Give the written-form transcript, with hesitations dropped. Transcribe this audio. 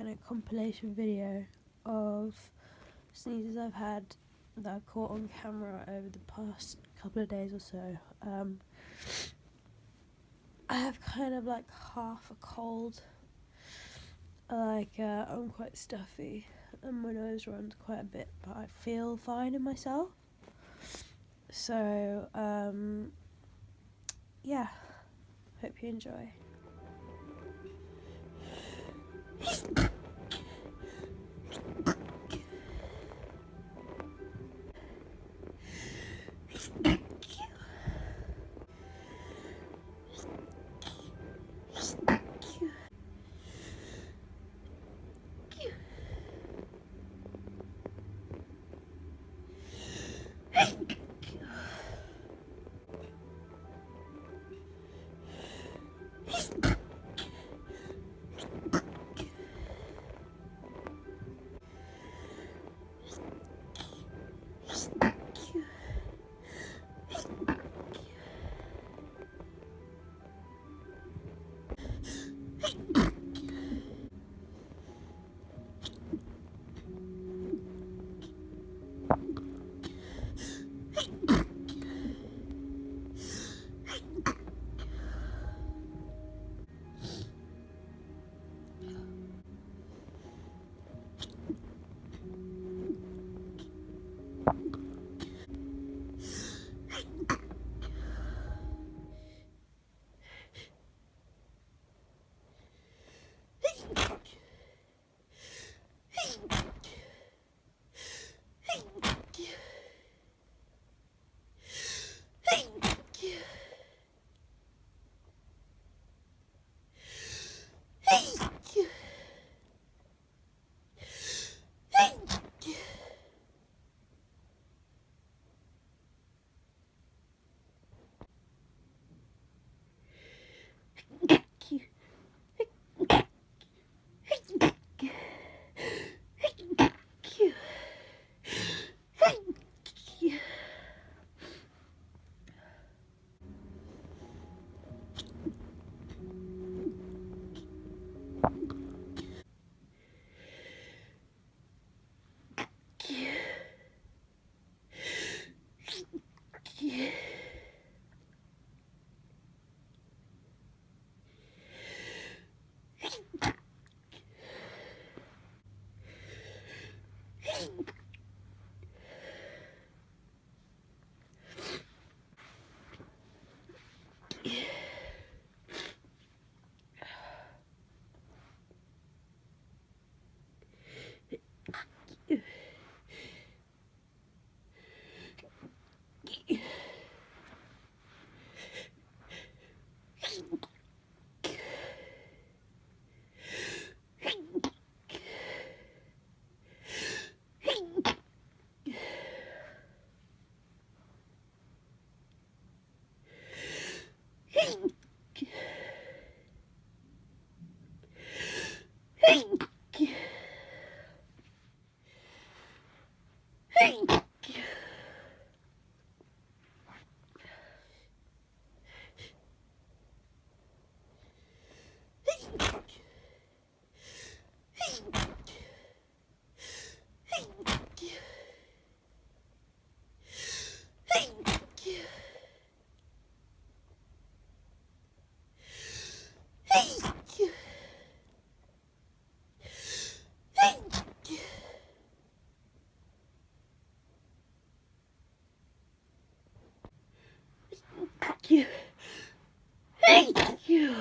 kind of compilation video of sneezes I've had that I've caught on camera over the past couple of days or so. I have kind of like half a cold, I'm quite stuffy and my nose runs quite a bit, but I feel fine in myself. So, yeah, hope you enjoy. Thank you. Thank you.